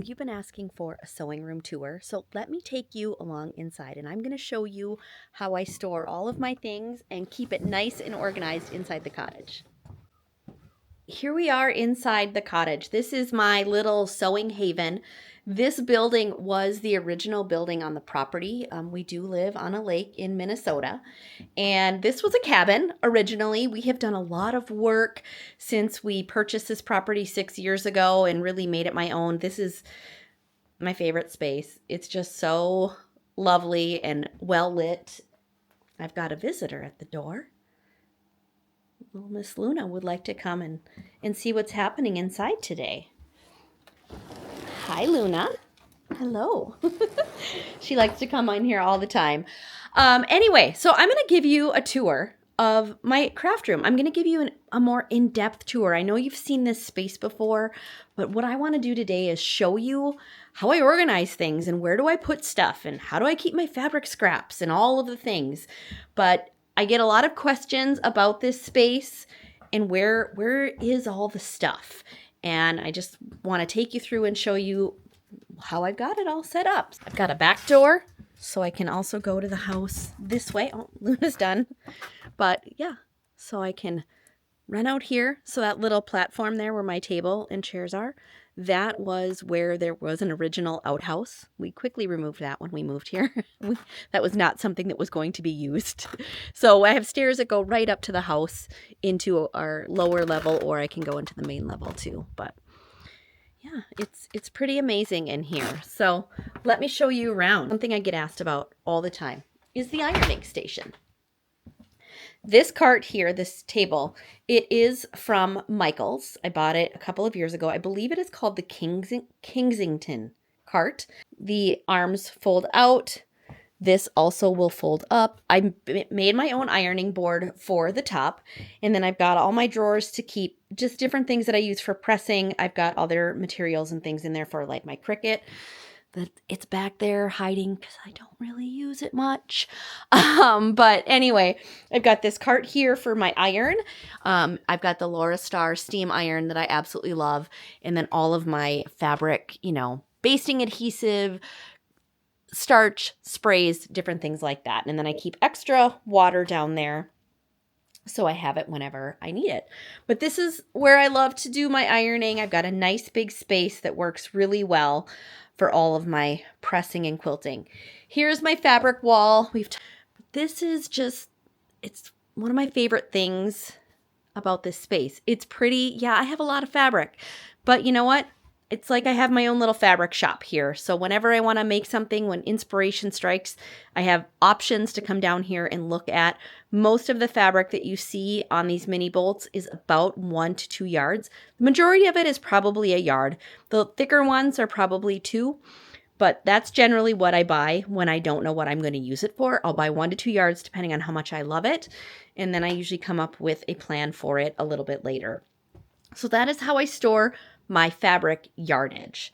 You've been asking for a sewing room tour, so let me take you along inside and I'm going to show you how I store all of my things and keep it nice and organized inside the cottage. Here we are inside the cottage. This is my little sewing haven. This building was the original building on the property. We do live on a lake in Minnesota, and this was a cabin originally. We have done a lot of work since we purchased this property 6 years ago and really made it my own. This is my favorite space. It's just so lovely and well lit. I've got a visitor at the door. Little Miss Luna would like to come and see what's happening inside today. Hi, Luna. Hello. She likes to come in here all the time. Anyway, so I'm going to give you a tour of my craft room. I'm going to give you a more in-depth tour. I know you've seen this space before, but what I want to do today is show you how I organize things and where do I put stuff and how do I keep my fabric scraps and all of the things. But I get a lot of questions about this space and where is all the stuff. And I just want to take you through and show you how I've got it all set up. I've got a back door, so I can also go to the house this way. Oh, Luna's done. But yeah, so I can run out here. So that little platform there where my table and chairs are, that was where there was an original outhouse. We quickly removed that when we moved here. That was not something that was going to be used. So I have stairs that go right up to the house into our lower level, or I can go into the main level too. But yeah, it's pretty amazing in here. So let me show you around. Something I get asked about all the time is the ironing station. This cart here, this table, it is from Michael's. I bought it a couple of years ago. I believe it is called the Kingsington cart. The arms fold out. This also will fold up. I made my own ironing board for the top, and then I've got all my drawers to keep just different things that I use for pressing. I've got other materials and things in there for like my Cricut. That it's back there hiding because I don't really use it much. But anyway, I've got this cart here for my iron. I've got the Laura Star steam iron that I absolutely love. And then all of my fabric, basting adhesive, starch, sprays, different things like that. And then I keep extra water down there, so I have it whenever I need it. But this is where I love to do my ironing. I've got a nice big space that works really well for all of my pressing and quilting. Here's my fabric wall. This is just, it's one of my favorite things about this space. It's pretty. Yeah, I have a lot of fabric, but you know what? It's like I have my own little fabric shop here. So whenever I want to make something, when inspiration strikes, I have options to come down here and look at. Most of the fabric that you see on these mini bolts is about 1 to 2 yards. The majority of it is probably a yard. The thicker ones are probably 2, but that's generally what I buy when I don't know what I'm going to use it for. I'll buy 1 to 2 yards depending on how much I love it. And then I usually come up with a plan for it a little bit later. So that is how I store my fabric yardage.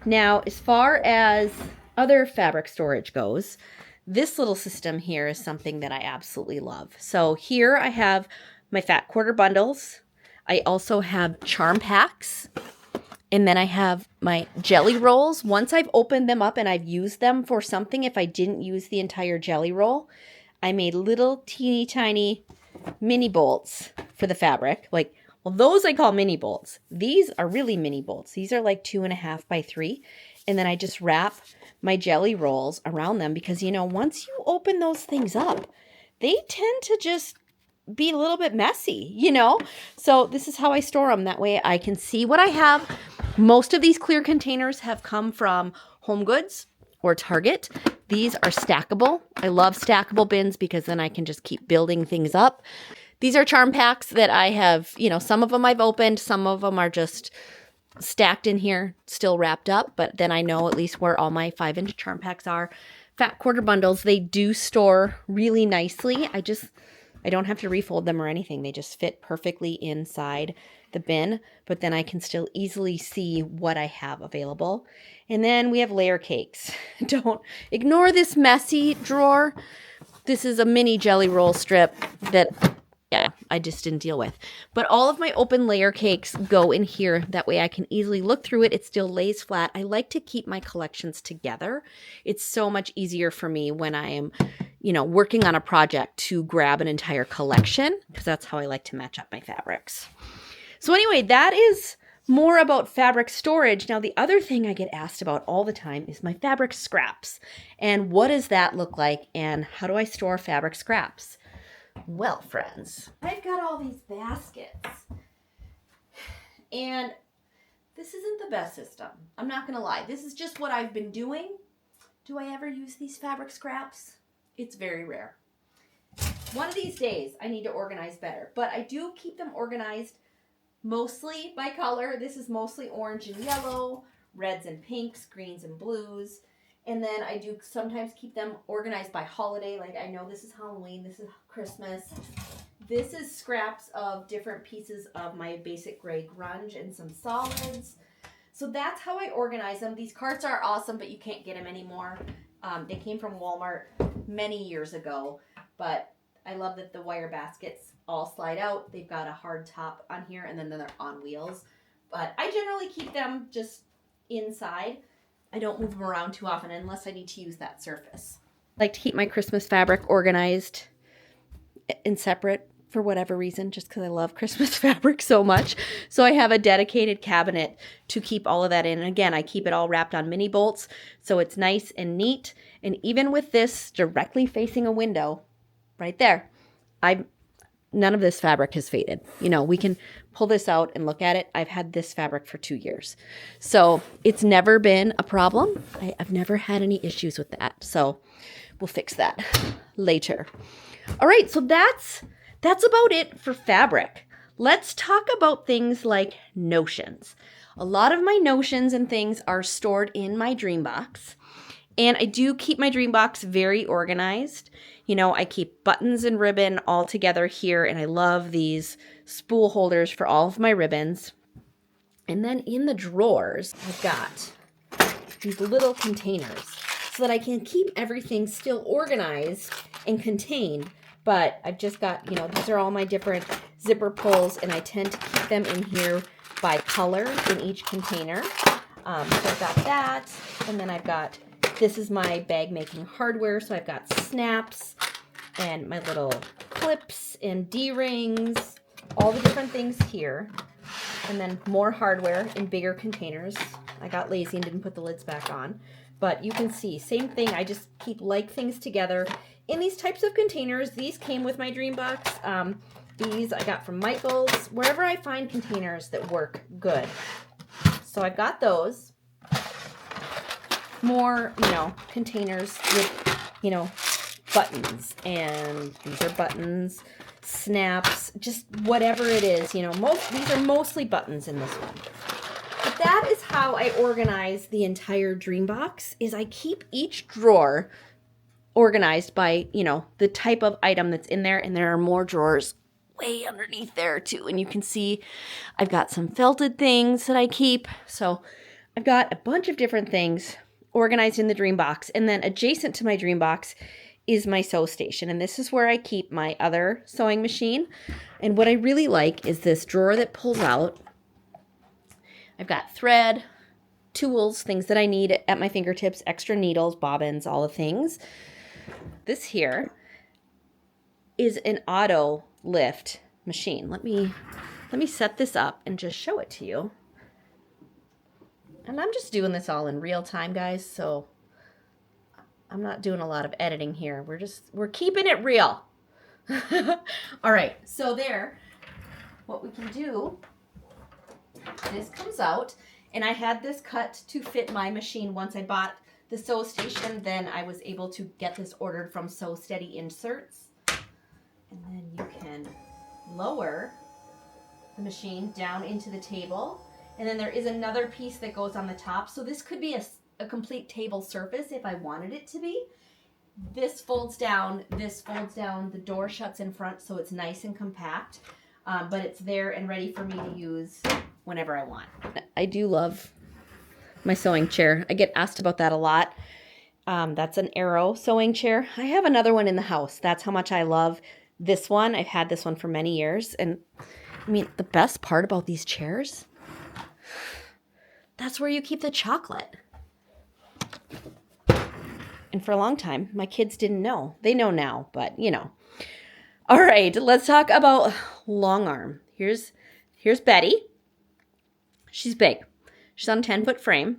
Now, as far as other fabric storage goes, this little system here is something that I absolutely love. So here I have my fat quarter bundles. I also have charm packs. And then I have my jelly rolls. Once I've opened them up and I've used them for something, if I didn't use the entire jelly roll, I made little teeny tiny mini bolts for the fabric. Well, those I call mini bolts. These are really mini bolts. These are like 2.5 by 3. And then I just wrap my jelly rolls around them because, once you open those things up, they tend to just be a little bit messy, So this is how I store them. That way I can see what I have. Most of these clear containers have come from Home Goods or Target. These are stackable. I love stackable bins because then I can just keep building things up. These are charm packs that I have, some of them I've opened, some of them are just stacked in here, still wrapped up, but then I know at least where all my 5-inch charm packs are. Fat quarter bundles, they do store really nicely. I don't have to refold them or anything. They just fit perfectly inside the bin, but then I can still easily see what I have available. And then we have layer cakes. Don't ignore this messy drawer. This is a mini jelly roll strip that, yeah, I just didn't deal with. But all of my open layer cakes go in here. That way I can easily look through it. It still lays flat. I like to keep my collections together. It's so much easier for me when I am, working on a project to grab an entire collection, because that's how I like to match up my fabrics. So anyway, that is more about fabric storage. Now, the other thing I get asked about all the time is my fabric scraps. And what does that look like? And how do I store fabric scraps? Well, friends, I've got all these baskets. And this isn't the best system. I'm not going to lie. This is just what I've been doing. Do I ever use these fabric scraps? It's very rare. One of these days, I need to organize better. But I do keep them organized mostly by color. This is mostly orange and yellow, reds and pinks, greens and blues. And then I do sometimes keep them organized by holiday. Like I know this is Halloween, this is Christmas. This is scraps of different pieces of my basic gray grunge and some solids. So that's how I organize them. These carts are awesome, but you can't get them anymore. They came from Walmart many years ago, but I love that the wire baskets all slide out. They've got a hard top on here, and then they're on wheels. But I generally keep them just inside. I don't move them around too often unless I need to use that surface. I like to keep my Christmas fabric organized and separate for whatever reason, just because I love Christmas fabric so much. So I have a dedicated cabinet to keep all of that in. And again, I keep it all wrapped on mini bolts, so it's nice and neat. And even with this directly facing a window, right there, none of this fabric has faded. We can pull this out and look at it. I've had this fabric for 2 years. So it's never been a problem. I've never had any issues with that. So we'll fix that later. All right, so that's about it for fabric. Let's talk about things like notions. A lot of my notions and things are stored in my dream box. And I do keep my dream box very organized. I keep buttons and ribbon all together here, and I love these spool holders for all of my ribbons. And then in the drawers, I've got these little containers so that I can keep everything still organized and contained. But I've just got, these are all my different zipper pulls, and I tend to keep them in here by color in each container. So I've got that, and then I've got, this is my bag making hardware, so I've got snaps and my little clips and D-rings, all the different things here. And then more hardware in bigger containers. I got lazy and didn't put the lids back on. But you can see, same thing, I just keep like things together in these types of containers. These came with my dream box. These I got from Michael's, wherever I find containers that work good. So I've got those. More, containers with, buttons, and these are buttons, snaps, just whatever it is, these are mostly buttons in this one. But that is how I organize the entire dream box, is I keep each drawer organized by, the type of item that's in there, and there are more drawers way underneath there too. And you can see I've got some felted things that I keep. So I've got a bunch of different things organized in the dream box. And then adjacent to my dream box is my sew station. And this is where I keep my other sewing machine. And what I really like is this drawer that pulls out. I've got thread, tools, things that I need at my fingertips, extra needles, bobbins, all the things. This here is an auto lift machine. Let me set this up and just show it to you. And I'm just doing this all in real time, guys, so I'm not doing a lot of editing here. We're keeping it real. All right, so there, what we can do, this comes out, and I had this cut to fit my machine. Once I bought the sew station, then I was able to get this ordered from Sew Steady Inserts. And then you can lower the machine down into the table. And then there is another piece that goes on the top. So this could be a complete table surface if I wanted it to be. This folds down, the door shuts in front, so it's nice and compact. But it's there and ready for me to use whenever I want. I do love my sewing chair. I get asked about that a lot. That's an Arrow sewing chair. I have another one in the house. That's how much I love This one, I've had this one for many years. And I mean, the best part about these chairs, that's where you keep the chocolate. And for a long time, my kids didn't know. They know now, but you know. All right, let's talk about long arm. Here's Betty. She's big. She's on a 10-foot frame.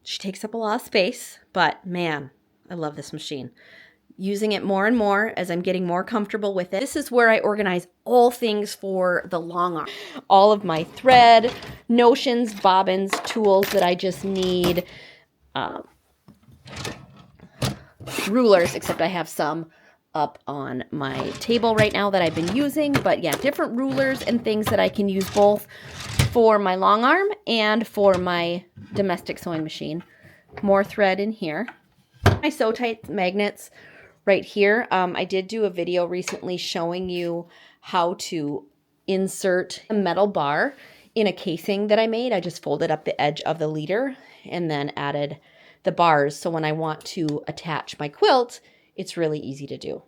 She takes up a lot of space, but man, I love this machine. Using it more and more as I'm getting more comfortable with it. This is where I organize all things for the long arm. All of my thread, notions, bobbins, tools that I just need. Rulers, except I have some up on my table right now that I've been using. But yeah, different rulers and things that I can use both for my long arm and for my domestic sewing machine. More thread in here. My Sew Tight magnets right here. I did do a video recently showing you how to insert a metal bar in a casing that I made. I just folded up the edge of the leader and then added the bars. So when I want to attach my quilt, it's really easy to do.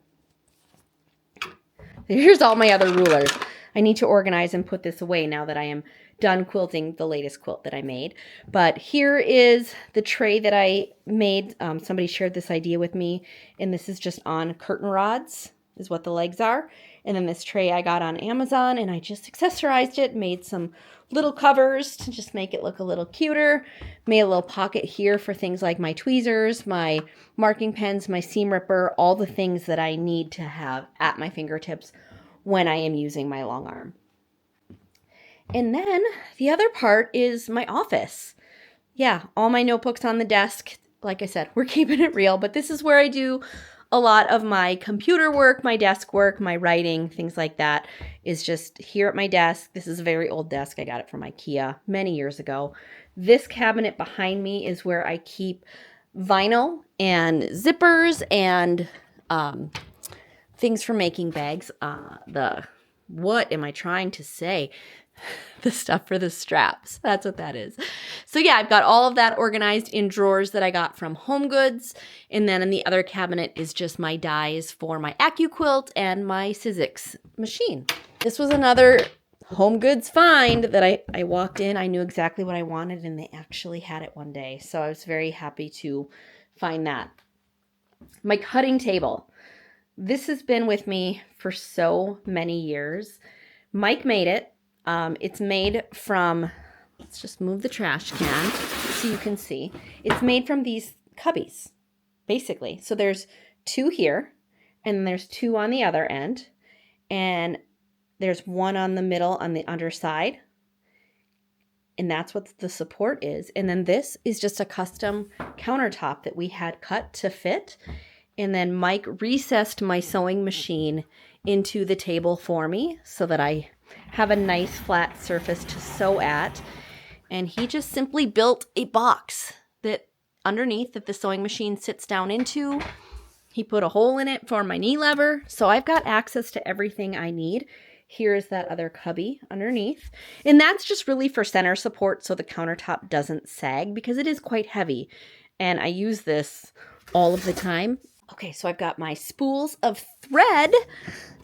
Here's all my other rulers. I need to organize and put this away now that I am done quilting the latest quilt that I made. But here is the tray that I made. Somebody shared this idea with me, and this is just on curtain rods, is what the legs are. And then this tray I got on Amazon, and I just accessorized it, made some little covers to just make it look a little cuter. Made a little pocket here for things like my tweezers, my marking pens, my seam ripper, all the things that I need to have at my fingertips when I am using my long arm. And then the other part is my office. Yeah, all my notebooks on the desk. Like I said, we're keeping it real, but this is where I do a lot of my computer work, my desk work, my writing, things like that is just here at my desk. This is a very old desk. I got it from IKEA many years ago. This cabinet behind me is where I keep vinyl and zippers and things for making bags. What am I trying to say? The stuff for the straps. That's what that is. So yeah, I've got all of that organized in drawers that I got from Home Goods. And then in the other cabinet is just my dies for my AccuQuilt and my Sizzix machine. This was another Home Goods find that I walked in. I knew exactly what I wanted and they actually had it one day. So I was very happy to find that. My cutting table. This has been with me for so many years. Mike made it. It's made from, let's just move the trash can so you can see. It's made from these cubbies, basically. So there's two here, and then there's two on the other end, and there's one on the middle on the underside, and that's what the support is. And then this is just a custom countertop that we had cut to fit, and then Mike recessed my sewing machine into the table for me so that I have a nice flat surface to sew at. And he just simply built a box that underneath that the sewing machine sits down into. He put a hole in it for my knee lever. So I've got access to everything I need. Here is that other cubby underneath. And that's just really for center support so the countertop doesn't sag because it is quite heavy. And I use this all of the time. Okay, so I've got my spools of thread.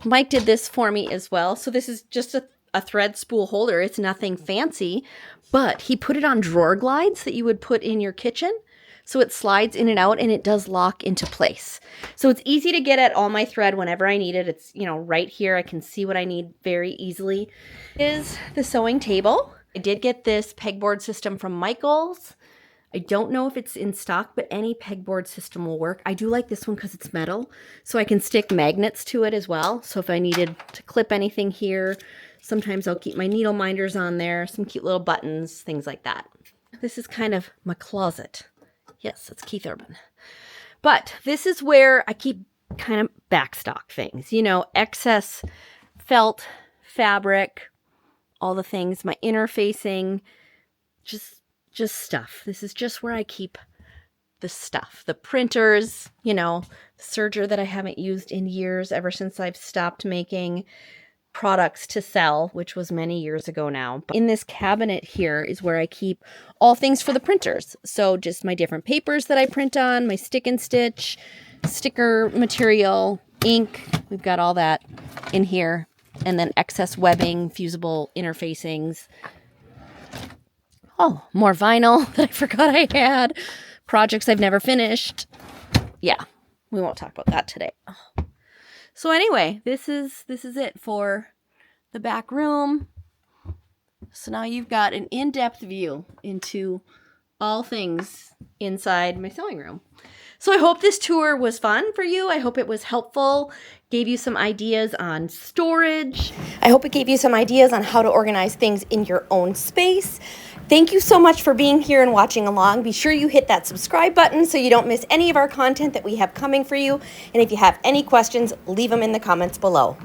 Mike did this for me as well. So this is just a thread spool holder. It's nothing fancy, but he put it on drawer glides that you would put in your kitchen. So it slides in and out and it does lock into place. So it's easy to get at all my thread whenever I need it. It's, right here. I can see what I need very easily. Is the sewing table. I did get this pegboard system from Michael's. I don't know if it's in stock, but any pegboard system will work. I do like this one because it's metal, so I can stick magnets to it as well. So if I needed to clip anything here, sometimes I'll keep my needle minders on there, some cute little buttons, things like that. This is kind of my closet. Yes, it's Keith Urban. But this is where I keep kind of backstock things, excess felt, fabric, all the things, my interfacing, just stuff. This is just where I keep the stuff. The printers, the serger that I haven't used in years ever since I've stopped making products to sell, which was many years ago now. But in this cabinet here is where I keep all things for the printers. So just my different papers that I print on, my stick and stitch, sticker material, ink. We've got all that in here. And then excess webbing, fusible interfacings. Oh, more vinyl that I forgot I had. Projects I've never finished. Yeah, we won't talk about that today. So anyway, this is it for the back room. So now you've got an in-depth view into all things inside my sewing room. So I hope this tour was fun for you. I hope it was helpful, gave you some ideas on storage. I hope it gave you some ideas on how to organize things in your own space. Thank you so much for being here and watching along. Be sure you hit that subscribe button so you don't miss any of our content that we have coming for you. And if you have any questions, leave them in the comments below.